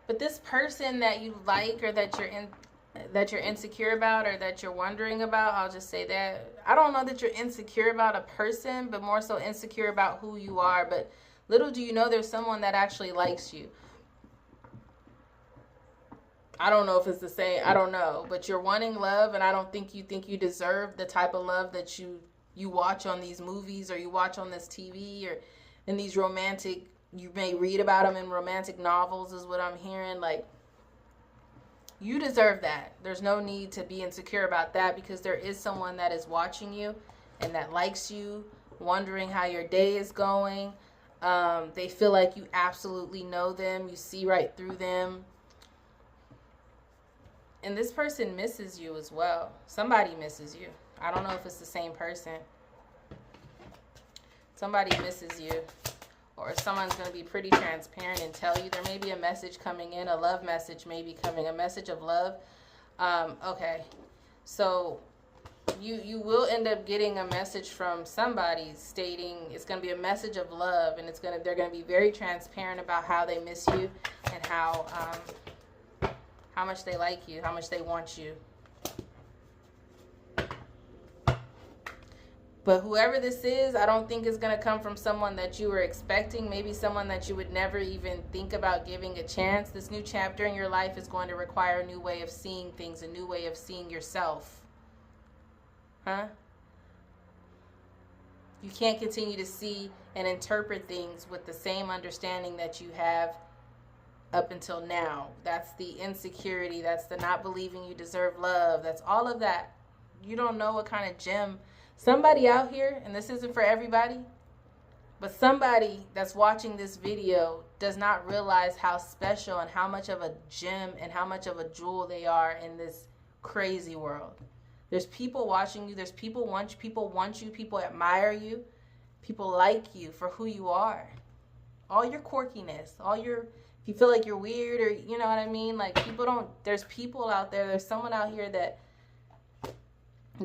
But this person that you like, or that you're insecure about, or that you're wondering about, I'll just say that. I don't know that you're insecure about a person, but more so insecure about who you are. But little do you know, there's someone that actually likes you. I don't know if it's the same. I don't know. But you're wanting love, and I don't think you deserve the type of love that you watch on these movies, or you watch on this TV, or in these romantic, you may read about them in romantic novels, is what I'm hearing. Like, you deserve that. There's no need to be insecure about that, because there is someone that is watching you and that likes you, wondering how your day is going. They feel like you absolutely know them. You see right through them. And this person misses you as well. Somebody misses you. I don't know if it's the same person. Somebody misses you. Or someone's going to be pretty transparent and tell you. There may be a message coming in, a love message may be coming, a message of love. Okay, so you will end up getting a message from somebody stating it's going to be a message of love, and they're going to be very transparent about how they miss you, and how much they like you, how much they want you. But whoever this is, I don't think is going to come from someone that you were expecting. Maybe someone that you would never even think about giving a chance. This new chapter in your life is going to require a new way of seeing things, a new way of seeing yourself. Huh? You can't continue to see and interpret things with the same understanding that you have up until now. That's the insecurity. That's the not believing you deserve love. That's all of that. You don't know what kind of gem. Somebody out here, and this isn't for everybody, but somebody that's watching this video does not realize how special and how much of a gem and how much of a jewel they are in this crazy world. There's people watching you. There's people want you. People admire you. People like you for who you are. All your quirkiness, if you feel like you're weird, or you know what I mean? Like, there's people out there. There's someone out here that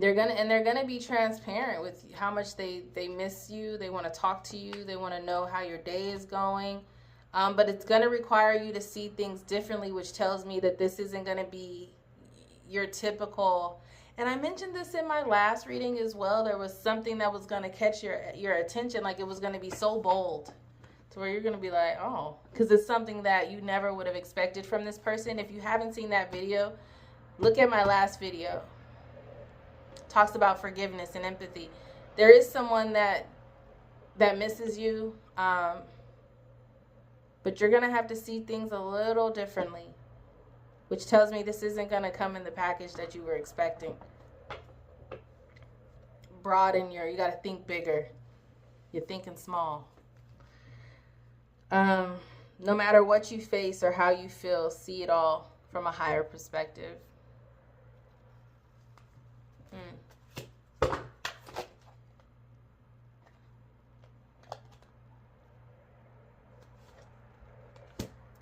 they're gonna be transparent with how much they miss you. They want to talk to you. They want to know how your day is going. But it's gonna require you to see things differently, which tells me that this isn't gonna be your typical. And I mentioned this in my last reading as well. There was something that was gonna catch your attention, like it was gonna be so bold to where you're gonna be like, oh, because it's something that you never would have expected from this person. If you haven't seen that video, look at my last video. Talks about forgiveness and empathy. There is someone that misses you, but you're gonna have to see things a little differently, which tells me this isn't gonna come in the package that you were expecting. Broaden you gotta think bigger. You're thinking small. No matter what you face or how you feel, see it all from a higher perspective.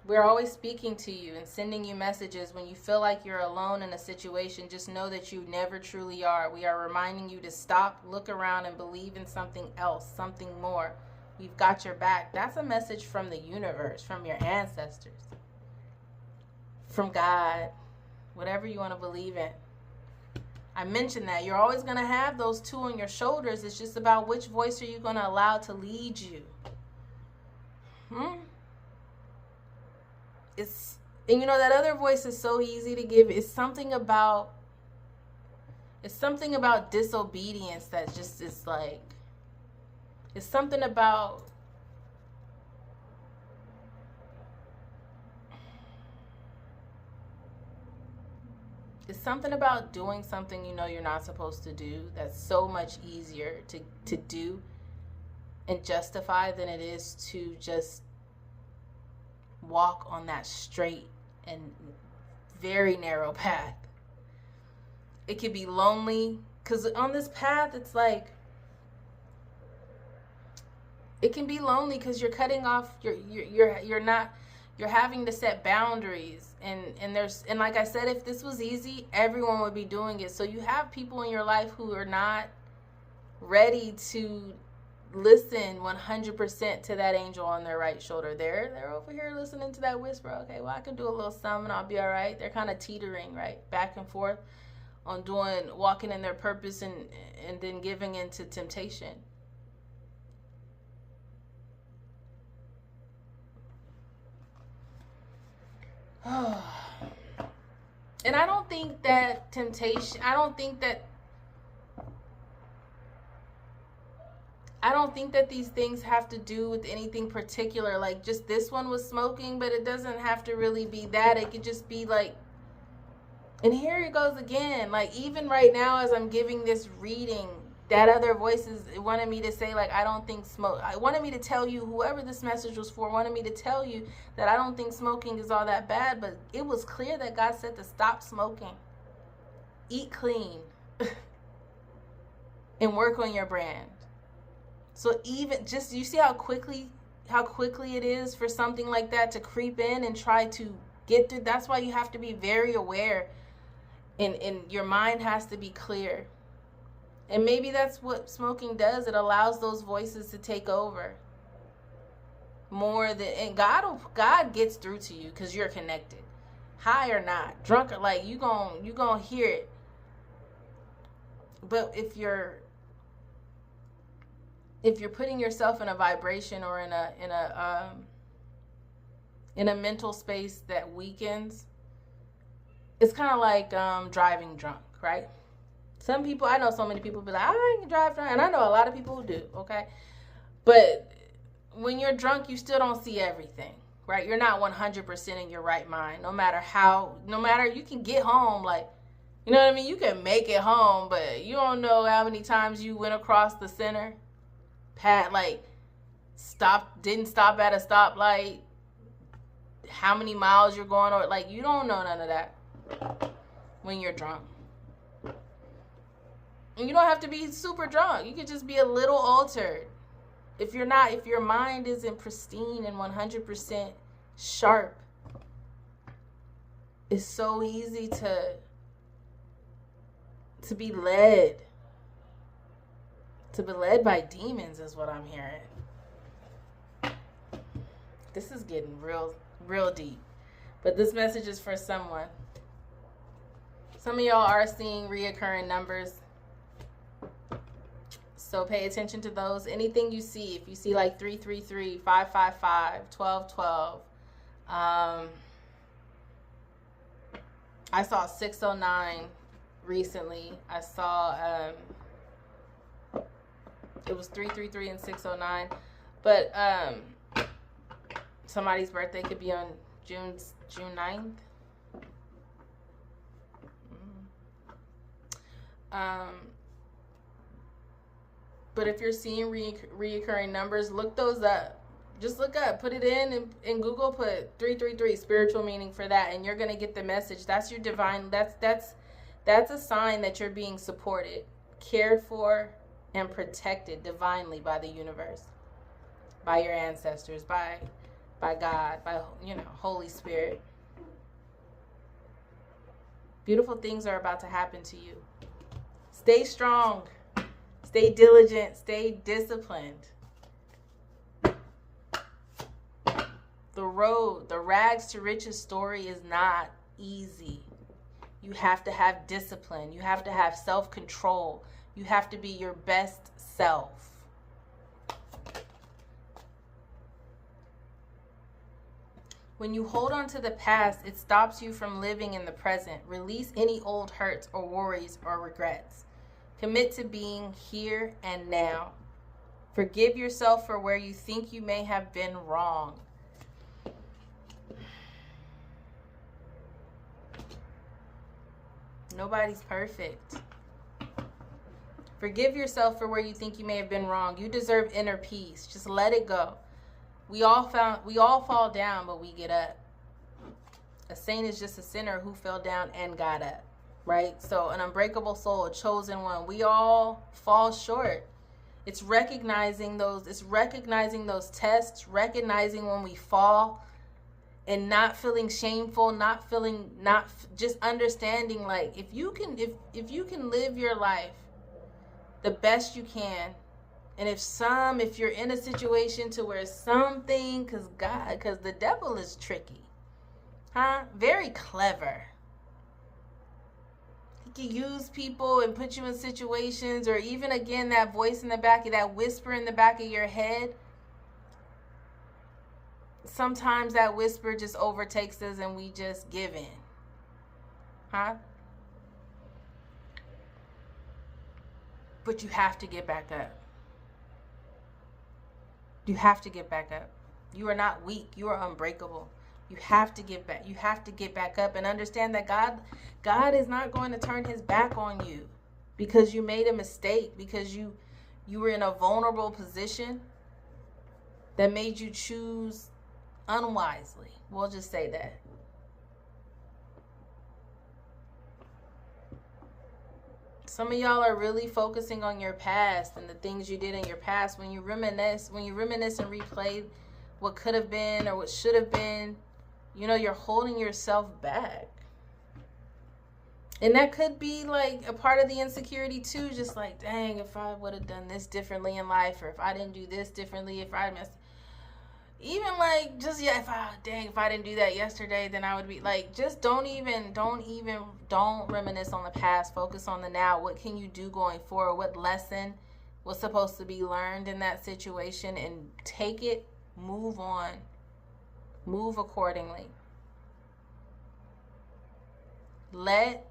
We're always speaking to you and sending you messages. When you feel like you're alone in a situation, just know that you never truly are. We are reminding you to stop, look around, and believe in something else, something more. We've got your back. That's a message from the universe, from your ancestors, from God, whatever you want to believe in. I mentioned that you're always going to have those two on your shoulders. It's just about which voice are you going to allow to lead you. And you know, that other voice is so easy to give. It's something about disobedience that just is like, it's something about doing something you know you're not supposed to do. That's so much easier to do and justify than it is to just walk on that straight and very narrow path. It can be lonely, because on this path it's like, it can be lonely because you're cutting off, you're having to set boundaries, and like I said, if this was easy, everyone would be doing it. So you have people in your life who are not ready to listen 100% to that angel on their right shoulder. They're over here listening to that whisper. Okay, well, I can do a little something, I'll be all right. They're kind of teetering, right, back and forth on walking in their purpose and then giving into temptation. And I don't think that these things have to do with anything particular. Like, just this one was smoking, but it doesn't have to really be that. It could just be like, and here it goes again. Like, even right now as I'm giving this reading, that other voices wanted me to say, like, I don't think I wanted me to tell you, whoever this message was for, wanted me to tell you that I don't think smoking is all that bad. But it was clear that God said to stop smoking, eat clean, and work on your brand. So even just, you see how quickly it is for something like that to creep in and try to get through. That's why you have to be very aware, and your mind has to be clear. And maybe that's what smoking does. It allows those voices to take over more than, and God gets through to you because you're connected, high or not, drunk or, like, you gonna hear it. But if you're putting yourself in a vibration or in a mental space that weakens, it's kind of like driving drunk, right? Some people, I know so many people be like, I can drive drunk, and I know a lot of people who do, okay? But when you're drunk, you still don't see everything, right? You're not 100% in your right mind, no matter you can get home, like, you know what I mean? You can make it home, but you don't know how many times you went across the center, didn't stop at a stoplight, how many miles you're going, or, like, you don't know none of that when you're drunk. And you don't have to be super drunk. You could just be a little altered. If your mind isn't pristine and 100% sharp, it's so easy To be led. To be led by demons is what I'm hearing. This is getting real deep. But this message is for someone. Some of y'all are seeing reoccurring numbers. So pay attention to those. Anything you see, if you see like 333, 555, 1212. I saw 609 recently. I saw it was 333 and 609. But somebody's birthday could be on June 9th. But if you're seeing reoccurring numbers, look those up. Just look up, put it in Google, put 333 spiritual meaning for that, and you're gonna get the message. That's your divine. That's a sign that you're being supported, cared for, and protected divinely by the universe, by your ancestors, by God, by Holy Spirit. Beautiful things are about to happen to you. Stay strong. Stay diligent. Stay disciplined. The rags to riches story is not easy. You have to have discipline. You have to have self-control. You have to be your best self. When you hold on to the past, it stops you from living in the present. Release any old hurts or worries or regrets. Commit to being here and now. Forgive yourself for where you think you may have been wrong. Nobody's perfect. Forgive yourself for where you think you may have been wrong. You deserve inner peace. Just let it go. We all fall down, but we get up. A saint is just a sinner who fell down and got up, right? So an unbreakable soul, a chosen one. We all fall short. It's recognizing those tests, recognizing when we fall, and not feeling shameful, just understanding, like, if you can live your life the best you can, and if you're in a situation to where something, because the devil is tricky, very clever. He can use people and put you in situations, or even, again, that voice in the back of that whisper in the back of your head. Sometimes that whisper just overtakes us and we just give in. But you have to get back up. You have to get back up. You are not weak. You are unbreakable. You have to get back. You have to get back up and understand that God is not going to turn his back on you because you made a mistake, because you were in a vulnerable position that made you choose unwisely. We'll just say that. Some of y'all are really focusing on your past and the things you did in your past. When you reminisce and replay what could have been or what should have been, you're holding yourself back. And that could be like a part of the insecurity too. Just like, dang, if I would have done this differently in life, or if I didn't do this differently, if I missed. Even like, just, if I didn't do that yesterday, then I would be like, just don't reminisce on the past. Focus on the now. What can you do going forward? What lesson was supposed to be learned in that situation, and take it, move on, move accordingly. Let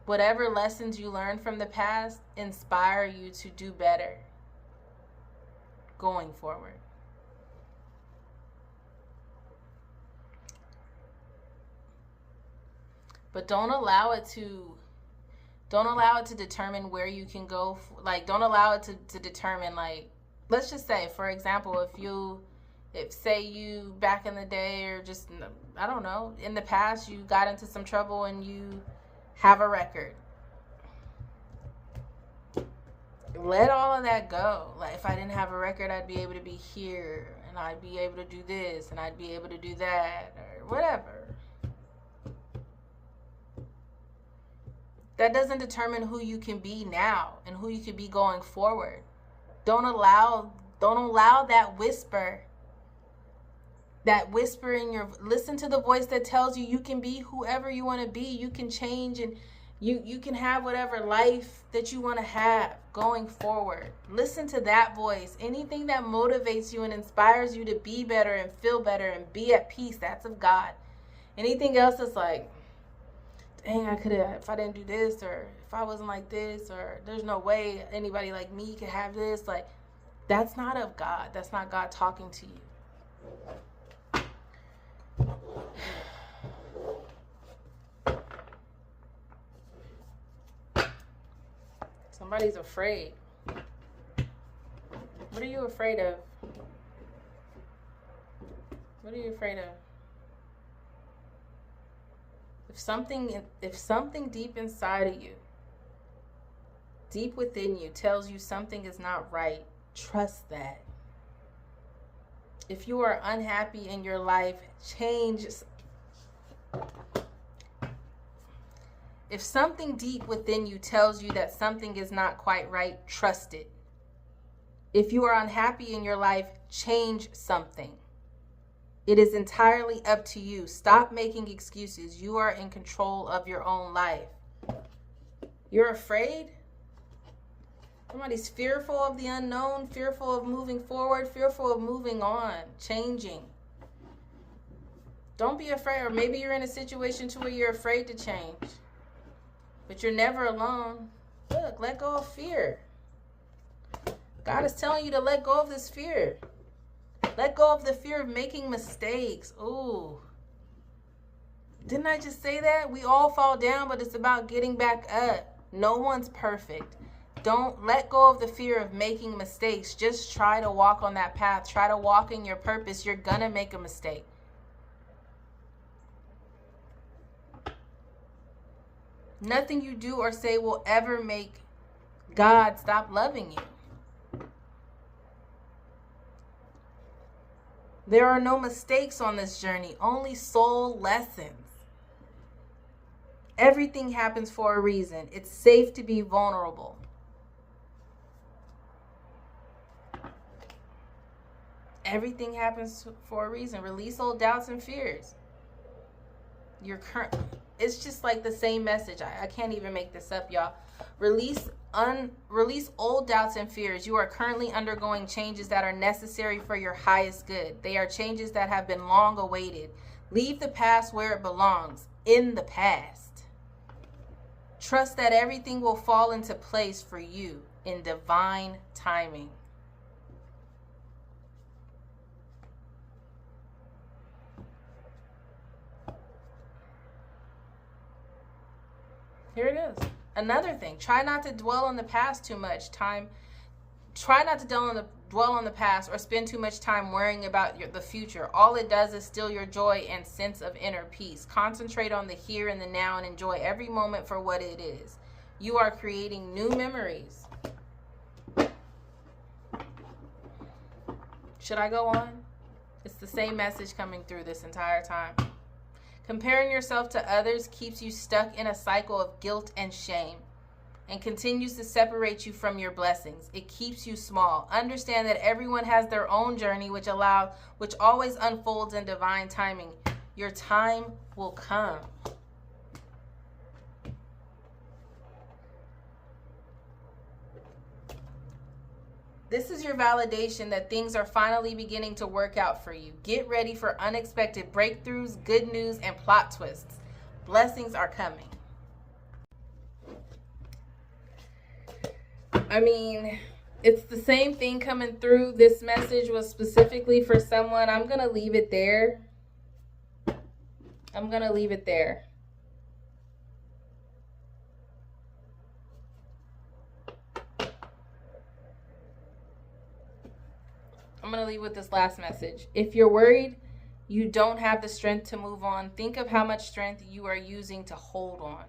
whatever lessons you learned from the past inspire you to do better going forward. But don't allow it to determine where you can go. Like, don't allow it to determine, like, let's just say, for example, if say you back in the day, or just, I don't know, in the past you got into some trouble and you have a record. Let all of that go. Like, if I didn't have a record, I'd be able to be here, and I'd be able to do this, and I'd be able to do that, or whatever. That doesn't determine who you can be now and who you can be going forward. Don't allow that whisper in your, listen to the voice that tells you can be whoever you want to be. You can change, and you can have whatever life that you want to have going forward. Listen to that voice. Anything that motivates you and inspires you to be better and feel better and be at peace, that's of God. Anything else is like, dang, I could have, if I didn't do this, or if I wasn't like this, or there's no way anybody like me could have this, like, that's not of God. That's not God talking to you. Somebody's afraid. What are you afraid of? What are you afraid of? If something deep inside of you, deep within you, tells you something is not right, trust that. If you are unhappy in your life, change. If something deep within you tells you that something is not quite right, trust it. If you are unhappy in your life, change something. It is entirely up to you. Stop making excuses. You are in control of your own life. You're afraid? Somebody's fearful of the unknown, fearful of moving forward, fearful of moving on, changing. Don't be afraid. Or maybe you're in a situation to where you're afraid to change. But you're never alone. Look, let go of fear. God is telling you to let go of this fear. Let go of the fear of making mistakes. Ooh. Didn't I just say that? We all fall down, but it's about getting back up. No one's perfect. Don't let go of the fear of making mistakes. Just try to walk on that path. Try to walk in your purpose. You're gonna make a mistake. Nothing you do or say will ever make God stop loving you. There are no mistakes on this journey, only soul lessons. Everything happens for a reason. It's safe to be vulnerable. Everything happens for a reason. Release old doubts and fears. It's just like the same message. I can't even make this up, y'all. Release old doubts and fears. You are currently undergoing changes that are necessary for your highest good. They are changes that have been long awaited. Leave the past where it belongs, in the past. Trust that everything will fall into place for you in divine timing. Here it is. Another thing, try not to dwell on the past too much time. Try not to dwell on the past or spend too much time worrying about the future. All it does is steal your joy and sense of inner peace. Concentrate on the here and the now and enjoy every moment for what it is. You are creating new memories. Should I go on? It's the same message coming through this entire time. Comparing yourself to others keeps you stuck in a cycle of guilt and shame and continues to separate you from your blessings. It keeps you small. Understand that everyone has their own journey, which always unfolds in divine timing. Your time will come. This is your validation that things are finally beginning to work out for you. Get ready for unexpected breakthroughs, good news, and plot twists. Blessings are coming. I mean, it's the same thing coming through. This message was specifically for someone. I'm going to leave it there. I'm going to leave it there. I'm going to leave with this last message. If you're worried you don't have the strength to move on, think of how much strength you are using to hold on.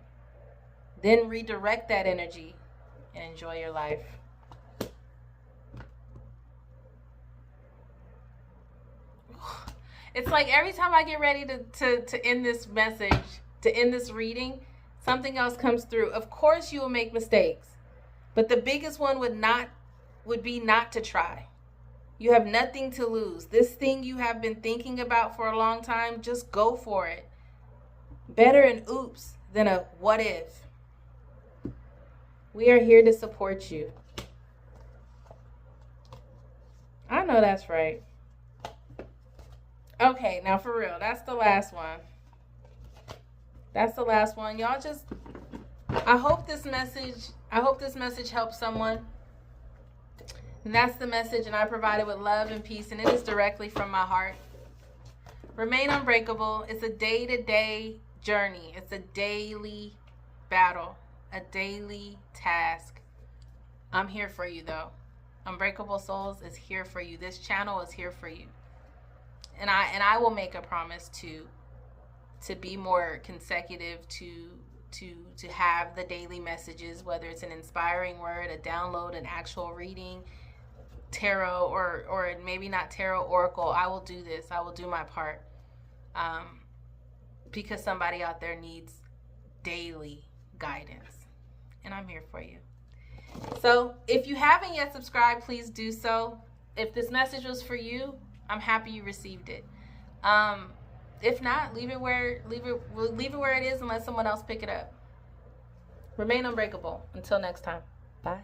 Then redirect that energy and enjoy your life. It's like every time I get ready to end this message, to end this reading, Something else comes through. Of course you will make mistakes. But the biggest one would be not to try. You have nothing to lose. This thing you have been thinking about for a long time, just go for it. Better an oops than a what if. We are here to support you. I know that's right. Okay, now for real, that's the last one. That's the last one. Y'all just, I hope this message helps someone. And that's the message, and I provide it with love and peace, and it is directly from my heart. Remain unbreakable. It's a day-to-day journey. It's a daily battle, a daily task. I'm here for you, though. Unbreakable Souls is here for you. This channel is here for you. And I will make a promise to be more consecutive, to have the daily messages, whether it's an inspiring word, a download, an actual reading, tarot, or maybe not tarot, oracle. I will do this. I will do my part, because somebody out there needs daily guidance, and I'm here for you. So if you haven't yet subscribed, please do so. If this message was for you, I'm happy you received it. If not, leave it where it is and let someone else pick it up. Remain unbreakable. Until next time. Bye.